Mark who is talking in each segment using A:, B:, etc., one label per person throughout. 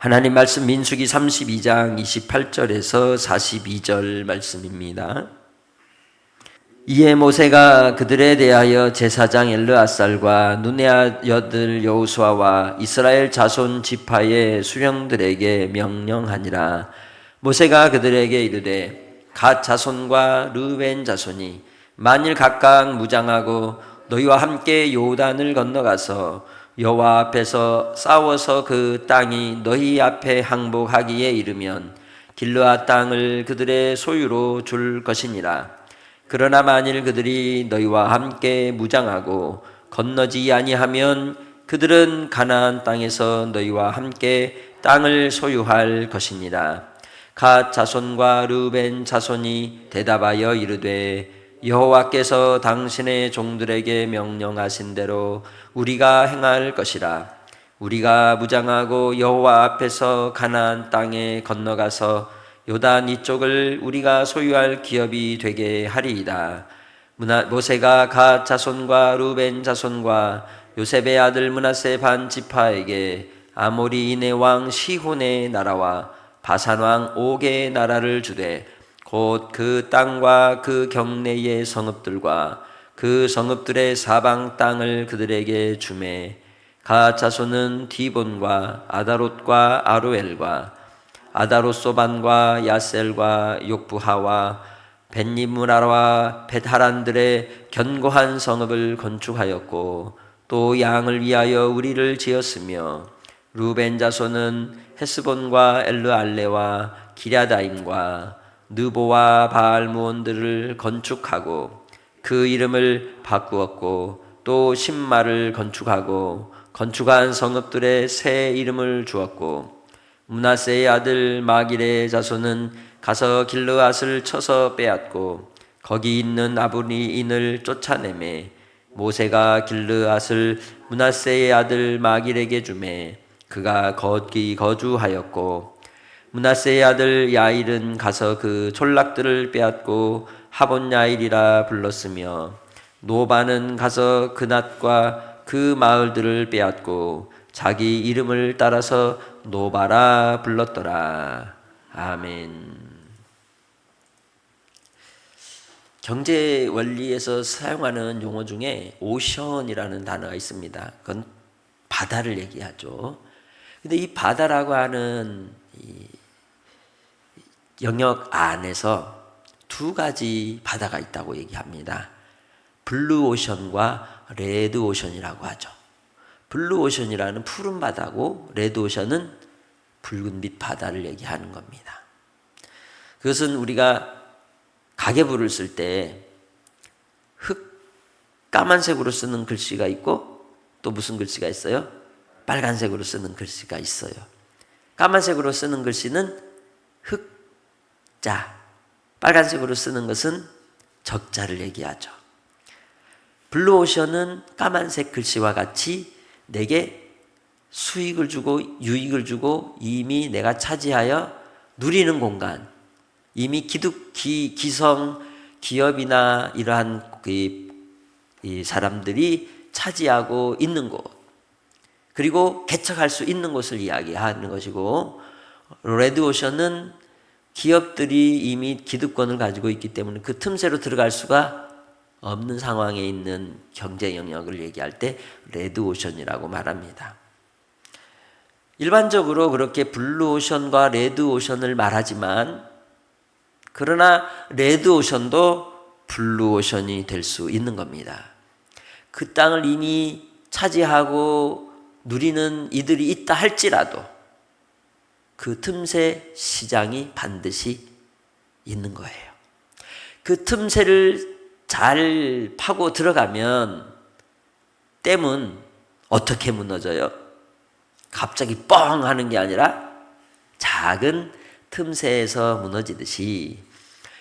A: 하나님 말씀 민수기 32장 28절에서 42절 말씀입니다. 이에 모세가 그들에 대하여 제사장 엘르아살과 눈의 아들 여호수아와 이스라엘 자손 지파의 수령들에게 명령하니라. 모세가 그들에게 이르되 갓 자손과 르벤 자손이 만일 각각 무장하고 너희와 함께 요단을 건너가서 여호와 앞에서 싸워서 그 땅이 너희 앞에 항복하기에 이르면 길르앗 땅을 그들의 소유로 줄 것이니라. 그러나 만일 그들이 너희와 함께 무장하고 건너지 아니하면 그들은 가나안 땅에서 너희와 함께 땅을 소유할 것이니라. 갓 자손과 르벤 자손이 대답하여 이르되 여호와께서 당신의 종들에게 명령하신 대로 우리가 행할 것이라. 우리가 무장하고 여호와 앞에서 가나안 땅에 건너가서 요단 이쪽을 우리가 소유할 기업이 되게 하리이다. 모세가 갓 자손과 르벤 자손과 요셉의 아들 므낫세 반 지파에게 아모리인의 왕 시혼의 나라와 바산 왕 옥의 나라를 주되 곧 그 땅과 그 경내의 성읍들과 그 성읍들의 사방 땅을 그들에게 주매 갓 자손은 디본과 아다롯과 아루엘과 아다롯소반과 야셀과 욕부하와 벳니므라와 벳하란들의 견고한 성읍을 건축하였고 또 양을 위하여 우리를 지었으며 루벤 자손은 헤스본과 엘르알레와 기랴다임과 느보와 바알무온들을 건축하고 그 이름을 바꾸었고 또 신마를 건축하고 건축한 성읍들의 새 이름을 주었고 므낫세의 아들 마길의 자손은 가서 길르앗을 쳐서 빼앗고 거기 있는 아브니인을 쫓아내매 모세가 길르앗을 므낫세의 아들 마길에게 주매 그가 거기 거주하였고 므낫세의 아들 야일은 가서 그 촌락들을 빼앗고 하본 야일이라 불렀으며 노바는 가서 그낫과 그 마을들을 빼앗고 자기 이름을 따라서 노바라 불렀더라. 아멘. 경제 원리에서 사용하는 용어 중에 오션이라는 단어가 있습니다. 그건 바다를 얘기하죠. 근데 이 바다라고 하는 이 영역 안에서 두 가지 바다가 있다고 얘기합니다. 블루 오션과 레드 오션이라고 하죠. 블루 오션이라는 푸른 바다고 레드 오션은 붉은빛 바다를 얘기하는 겁니다. 그것은 우리가 가계부를 쓸 때 까만색으로 쓰는 글씨가 있고 또 무슨 글씨가 있어요? 빨간색으로 쓰는 글씨가 있어요. 까만색으로 쓰는 글씨는 흑자, 빨간색으로 쓰는 것은 적자를 얘기하죠. 블루오션은 까만색 글씨와 같이 내게 수익을 주고 유익을 주고 이미 내가 차지하여 누리는 공간, 이미 기성 기업이나 이러한 이 사람들이 차지하고 있는 곳, 그리고 개척할 수 있는 곳을 이야기하는 것이고, 레드오션은 기업들이 이미 기득권을 가지고 있기 때문에 그 틈새로 들어갈 수가 없는 상황에 있는 경제 영역을 얘기할 때 레드오션이라고 말합니다. 일반적으로 그렇게 블루오션과 레드오션을 말하지만, 그러나 레드오션도 블루오션이 될 수 있는 겁니다. 그 땅을 이미 차지하고 누리는 이들이 있다 할지라도 그 틈새 시장이 반드시 있는 거예요. 그 틈새를 잘 파고 들어가면 댐은 어떻게 무너져요? 갑자기 뻥 하는 게 아니라 작은 틈새에서 무너지듯이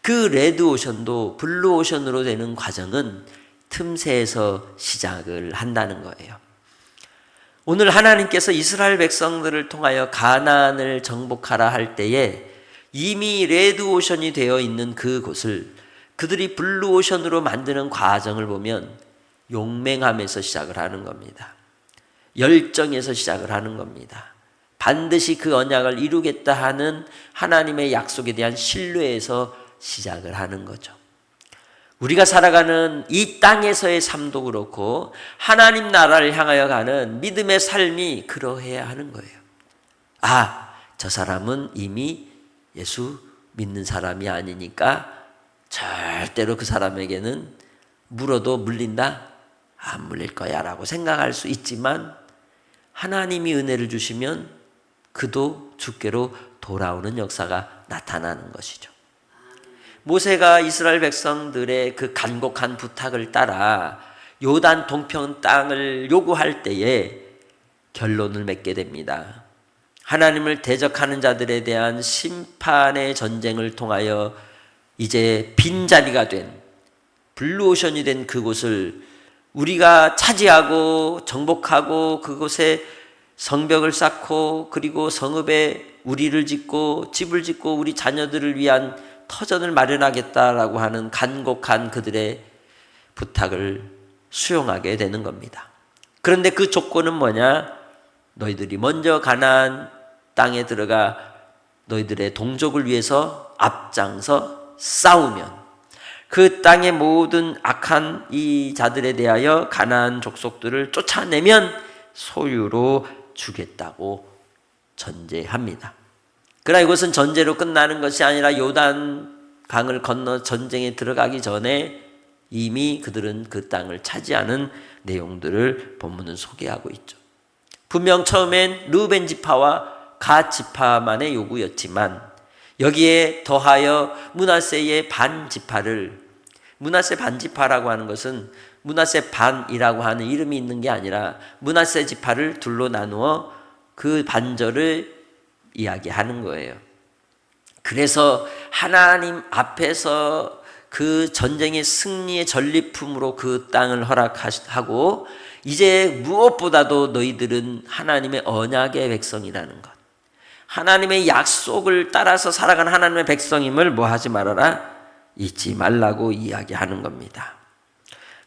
A: 그 레드오션도 블루오션으로 되는 과정은 틈새에서 시작을 한다는 거예요. 오늘 하나님께서 이스라엘 백성들을 통하여 가나안을 정복하라 할 때에 이미 레드오션이 되어 있는 그곳을 그들이 블루오션으로 만드는 과정을 보면 용맹함에서 시작을 하는 겁니다. 열정에서 시작을 하는 겁니다. 반드시 그 언약을 이루겠다 하는 하나님의 약속에 대한 신뢰에서 시작을 하는 거죠. 우리가 살아가는 이 땅에서의 삶도 그렇고 하나님 나라를 향하여 가는 믿음의 삶이 그러해야 하는 거예요. 아, 저 사람은 이미 예수 믿는 사람이 아니니까 절대로 그 사람에게는 물어도 물린다? 안 물릴 거야 라고 생각할 수 있지만 하나님이 은혜를 주시면 그도 주께로 돌아오는 역사가 나타나는 것이죠. 모세가 이스라엘 백성들의 그 간곡한 부탁을 따라 요단 동편 땅을 요구할 때에 결론을 맺게 됩니다. 하나님을 대적하는 자들에 대한 심판의 전쟁을 통하여 이제 빈자리가 된 블루오션이 된 그곳을 우리가 차지하고 정복하고 그곳에 성벽을 쌓고 그리고 성읍에 우리를 짓고 집을 짓고 우리 자녀들을 위한 터전을 마련하겠다라고 하는 간곡한 그들의 부탁을 수용하게 되는 겁니다. 그런데 그 조건은 뭐냐? 너희들이 먼저 가나안 땅에 들어가 너희들의 동족을 위해서 앞장서 싸우면 그 땅의 모든 악한 이 자들에 대하여 가나안 족속들을 쫓아내면 소유로 주겠다고 전제합니다. 그러나 이것은 전제로 끝나는 것이 아니라 요단 강을 건너 전쟁에 들어가기 전에 이미 그들은 그 땅을 차지하는 내용들을 본문은 소개하고 있죠. 분명 처음엔 르우벤 지파와 갓 지파만의 요구였지만 여기에 더하여 므낫세의 반 지파를, 므낫세 반 지파라고 하는 것은 므낫세 반이라고 하는 이름이 있는 게 아니라 므낫세 지파를 둘로 나누어 그 반절을 이야기하는 거예요. 그래서 하나님 앞에서 그 전쟁의 승리의 전리품으로 그 땅을 허락하고 이제 무엇보다도 너희들은 하나님의 언약의 백성이라는 것, 하나님의 약속을 따라서 살아가는 하나님의 백성임을 뭐 하지 말아라? 잊지 말라고 이야기하는 겁니다.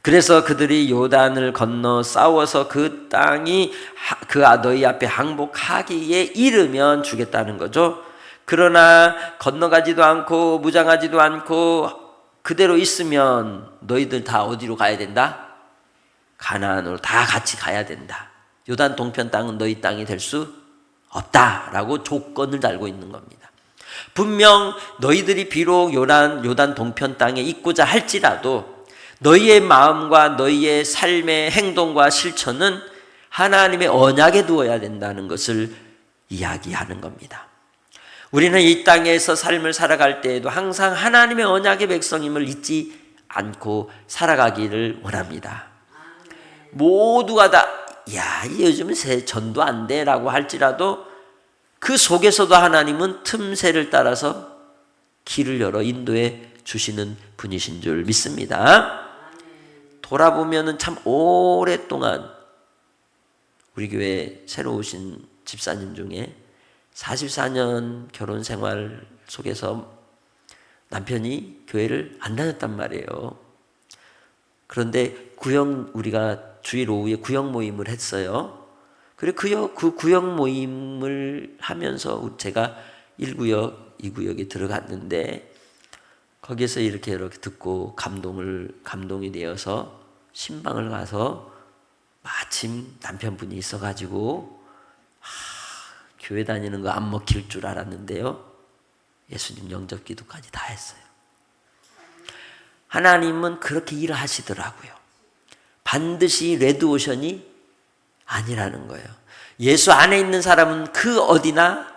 A: 그래서 그들이 요단을 건너 싸워서 그 땅이 너희 앞에 항복하기에 이르면 주겠다는 거죠. 그러나 건너가지도 않고 무장하지도 않고 그대로 있으면 너희들 다 어디로 가야 된다? 가나안으로 다 같이 가야 된다. 요단 동편 땅은 너희 땅이 될 수 없다라고 조건을 달고 있는 겁니다. 분명 너희들이 비록 요단 동편 땅에 있고자 할지라도 너희의 마음과 너희의 삶의 행동과 실천은 하나님의 언약에 두어야 된다는 것을 이야기하는 겁니다. 우리는 이 땅에서 삶을 살아갈 때에도 항상 하나님의 언약의 백성임을 잊지 않고 살아가기를 원합니다. 모두가 다 요즘은 전도 안 돼 라고 할지라도 그 속에서도 하나님은 틈새를 따라서 길을 열어 인도해 주시는 분이신 줄 믿습니다. 돌아보면은 참 오랫동안 우리 교회 새로 오신 집사님 중에 44년 결혼 생활 속에서 남편이 교회를 안 다녔단 말이에요. 그런데 우리가 주일 오후에 구역 모임을 했어요. 그리고 그 구역 모임을 하면서 제가 1구역, 2구역에 들어갔는데 거기에서 이렇게 듣고 감동이 되어서 신방을 가서 마침 남편분이 있어가지고 교회 다니는 거 안 먹힐 줄 알았는데요. 예수님 영접 기도까지 다 했어요. 하나님은 그렇게 일을 하시더라고요. 반드시 레드오션이 아니라는 거예요. 예수 안에 있는 사람은 그 어디나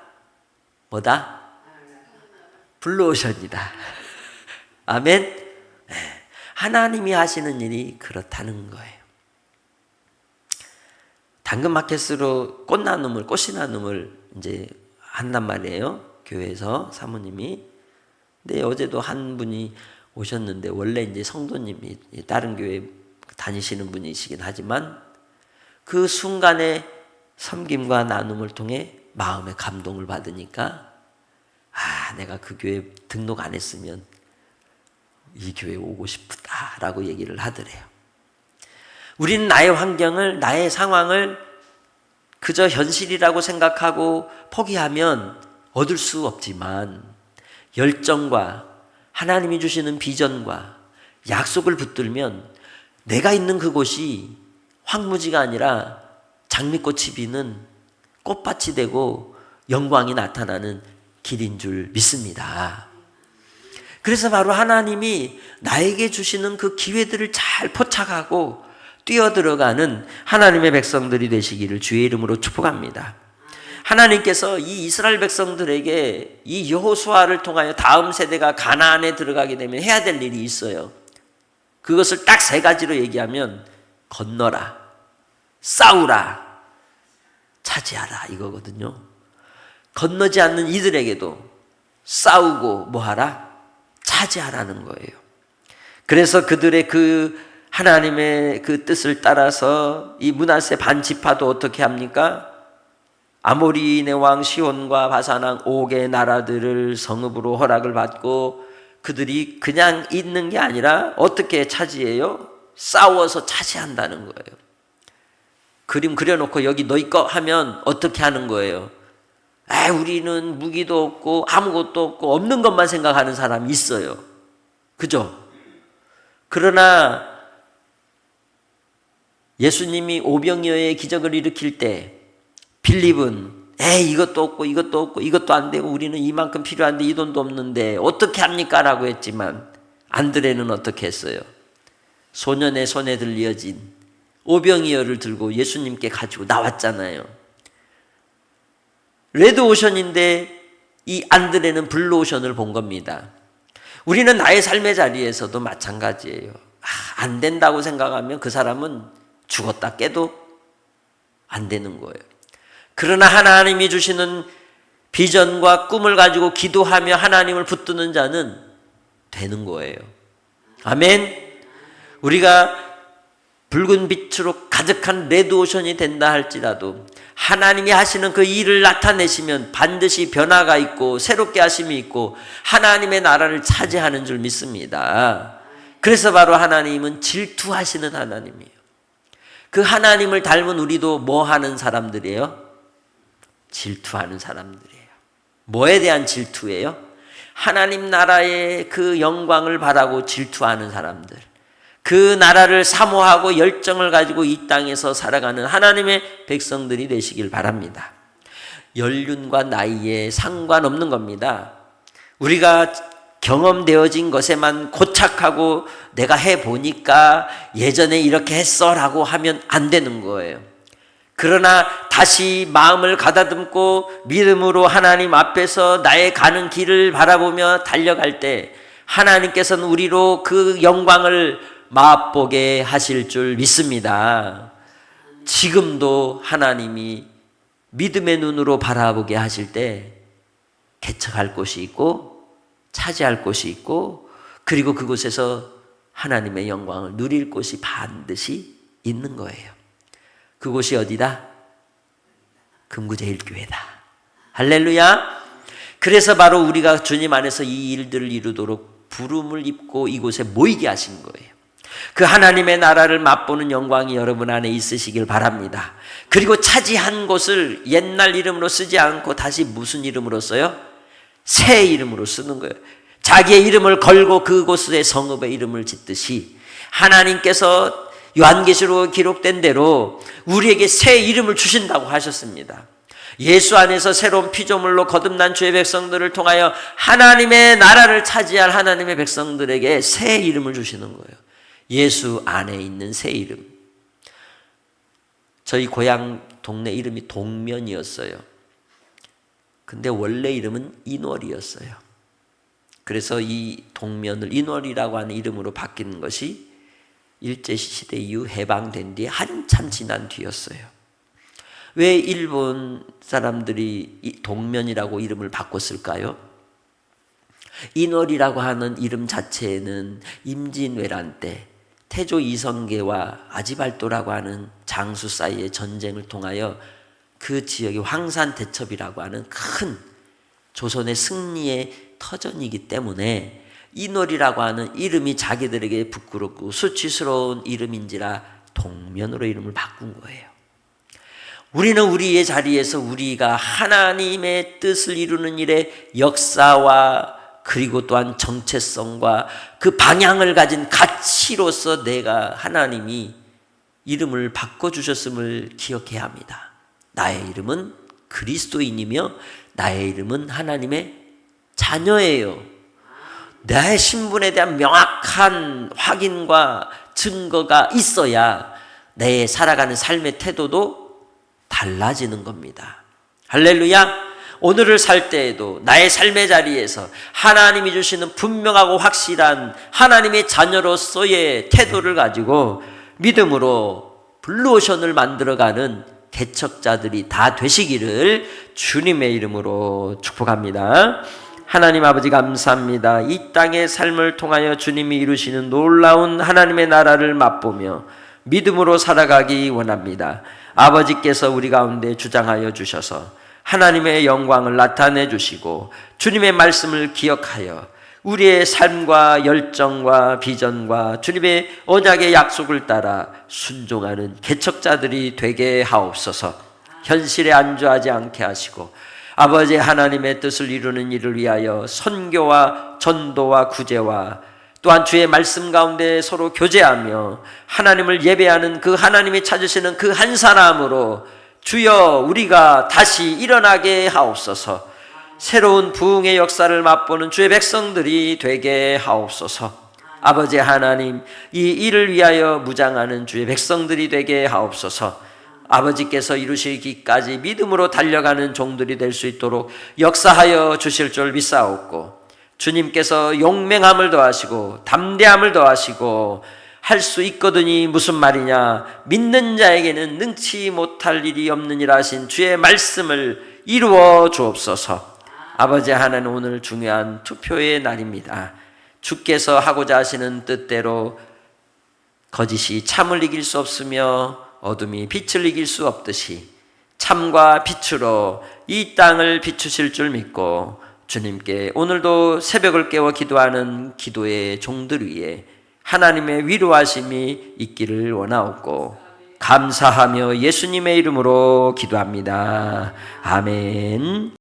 A: 뭐다? 블루오션이다. 아멘. 하나님이 하시는 일이 그렇다는 거예요. 당근마켓으로 꽃이 나눔을 이제 한단 말이에요. 교회에서 사모님이. 근데 어제도 한 분이 오셨는데 원래 이제 성도님이 다른 교회 다니시는 분이시긴 하지만 그 순간에 섬김과 나눔을 통해 마음의 감동을 받으니까 내가 그 교회 등록 안 했으면 이 교회에 오고 싶다라고 얘기를 하더래요. 우리는 나의 환경을, 나의 상황을 그저 현실이라고 생각하고 포기하면 얻을 수 없지만 열정과 하나님이 주시는 비전과 약속을 붙들면 내가 있는 그곳이 황무지가 아니라 장미꽃이 피는 꽃밭이 되고 영광이 나타나는 길인 줄 믿습니다. 그래서 바로 하나님이 나에게 주시는 그 기회들을 잘 포착하고 뛰어들어가는 하나님의 백성들이 되시기를 주의 이름으로 축복합니다. 하나님께서 이 이스라엘 백성들에게 이 여호수아를 통하여 다음 세대가 가나안에 들어가게 되면 해야 될 일이 있어요. 그것을 딱 세 가지로 얘기하면 건너라, 싸우라, 차지하라 이거거든요. 건너지 않는 이들에게도 싸우고 뭐하라? 차지하라는 거예요. 그래서 그들의 그 하나님의 그 뜻을 따라서 이 므낫세 반지파도 어떻게 합니까? 아모리인의 왕 시온과 바산 왕 옥의 나라들을 성읍으로 허락을 받고 그들이 그냥 있는 게 아니라 어떻게 차지해요? 싸워서 차지한다는 거예요. 그림 그려놓고 여기 너희 거 하면 어떻게 하는 거예요? 우리는 무기도 없고 아무것도 없고 없는 것만 생각하는 사람이 있어요. 그죠? 그러나 예수님이 오병이어의 기적을 일으킬 때 빌립은 이것도 없고 이것도 없고 이것도 안 되고 우리는 이만큼 필요한데 이 돈도 없는데 어떻게 합니까? 라고 했지만 안드레는 어떻게 했어요? 소년의 손에 들려진 오병이어를 들고 예수님께 가지고 나왔잖아요. 레드오션인데 이 안드레는 블루오션을 본 겁니다. 우리는 나의 삶의 자리에서도 마찬가지예요. 안 된다고 생각하면 그 사람은 죽었다 깨도 안 되는 거예요. 그러나 하나님이 주시는 비전과 꿈을 가지고 기도하며 하나님을 붙드는 자는 되는 거예요. 아멘. 우리가 붉은 빛으로 가득한 레드오션이 된다 할지라도 하나님이 하시는 그 일을 나타내시면 반드시 변화가 있고 새롭게 하심이 있고 하나님의 나라를 차지하는 줄 믿습니다. 그래서 바로 하나님은 질투하시는 하나님이에요. 그 하나님을 닮은 우리도 뭐 하는 사람들이에요? 질투하는 사람들이에요. 뭐에 대한 질투예요? 하나님 나라의 그 영광을 바라고 질투하는 사람들. 그 나라를 사모하고 열정을 가지고 이 땅에서 살아가는 하나님의 백성들이 되시길 바랍니다. 연륜과 나이에 상관없는 겁니다. 우리가 경험되어진 것에만 고착하고 내가 해보니까 예전에 이렇게 했어 라고 하면 안 되는 거예요. 그러나 다시 마음을 가다듬고 믿음으로 하나님 앞에서 나의 가는 길을 바라보며 달려갈 때 하나님께서는 우리로 그 영광을 맛보게 하실 줄 믿습니다. 지금도 하나님이 믿음의 눈으로 바라보게 하실 때 개척할 곳이 있고 차지할 곳이 있고 그리고 그곳에서 하나님의 영광을 누릴 곳이 반드시 있는 거예요. 그곳이 어디다? 금구제일교회다. 할렐루야. 그래서 바로 우리가 주님 안에서 이 일들을 이루도록 부름을 입고 이곳에 모이게 하신 거예요. 그 하나님의 나라를 맛보는 영광이 여러분 안에 있으시길 바랍니다. 그리고 차지한 곳을 옛날 이름으로 쓰지 않고 다시 무슨 이름으로 써요? 새 이름으로 쓰는 거예요. 자기의 이름을 걸고 그곳의 성읍의 이름을 짓듯이 하나님께서 요한계시록에 기록된 대로 우리에게 새 이름을 주신다고 하셨습니다. 예수 안에서 새로운 피조물로 거듭난 주의 백성들을 통하여 하나님의 나라를 차지할 하나님의 백성들에게 새 이름을 주시는 거예요. 예수 안에 있는 새 이름. 저희 고향 동네 이름이 동면이었어요. 근데 원래 이름은 인월이었어요. 그래서 이 동면을 인월이라고 하는 이름으로 바뀌는 것이 일제시대 이후 해방된 뒤에 한참 지난 뒤였어요. 왜 일본 사람들이 이 동면이라고 이름을 바꿨을까요? 인월이라고 하는 이름 자체는 임진왜란 때 태조 이성계와 아지발도라고 하는 장수 사이의 전쟁을 통하여 그 지역이 황산대첩이라고 하는 큰 조선의 승리의 터전이기 때문에 인월이라고 하는 이름이 자기들에게 부끄럽고 수치스러운 이름인지라 동면으로 이름을 바꾼 거예요. 우리는 우리의 자리에서 우리가 하나님의 뜻을 이루는 일에 역사와 그리고 또한 정체성과 그 방향을 가진 가치로서 내가 하나님이 이름을 바꿔주셨음을 기억해야 합니다. 나의 이름은 그리스도인이며 나의 이름은 하나님의 자녀예요. 나의 신분에 대한 명확한 확인과 증거가 있어야 내 살아가는 삶의 태도도 달라지는 겁니다. 할렐루야. 오늘을 살 때에도 나의 삶의 자리에서 하나님이 주시는 분명하고 확실한 하나님의 자녀로서의 태도를 가지고 믿음으로 블루오션을 만들어가는 개척자들이 다 되시기를 주님의 이름으로 축복합니다. 하나님 아버지 감사합니다. 이 땅의 삶을 통하여 주님이 이루시는 놀라운 하나님의 나라를 맛보며 믿음으로 살아가기 원합니다. 아버지께서 우리 가운데 주장하여 주셔서 하나님의 영광을 나타내 주시고 주님의 말씀을 기억하여 우리의 삶과 열정과 비전과 주님의 언약의 약속을 따라 순종하는 개척자들이 되게 하옵소서. 현실에 안주하지 않게 하시고 아버지 하나님의 뜻을 이루는 일을 위하여 선교와 전도와 구제와 또한 주의 말씀 가운데 서로 교제하며 하나님을 예배하는 그 하나님이 찾으시는 그 한 사람으로 주여 우리가 다시 일어나게 하옵소서. 새로운 부흥의 역사를 맛보는 주의 백성들이 되게 하옵소서. 아버지 하나님, 이 일을 위하여 무장하는 주의 백성들이 되게 하옵소서. 아버지께서 이루시기까지 믿음으로 달려가는 종들이 될 수 있도록 역사하여 주실 줄 믿사옵고 주님께서 용맹함을 더하시고 담대함을 더하시고 할 수 있거든이 무슨 말이냐, 믿는 자에게는 능치 못할 일이 없느니라 하신 주의 말씀을 이루어 주옵소서. 아버지 하나님, 오늘 중요한 투표의 날입니다. 주께서 하고자 하시는 뜻대로 거짓이 참을 이길 수 없으며 어둠이 빛을 이길 수 없듯이 참과 빛으로 이 땅을 비추실 줄 믿고 주님께 오늘도 새벽을 깨워 기도하는 기도의 종들 위에 하나님의 위로하심이 있기를 원하옵고 감사하며 예수님의 이름으로 기도합니다. 아멘.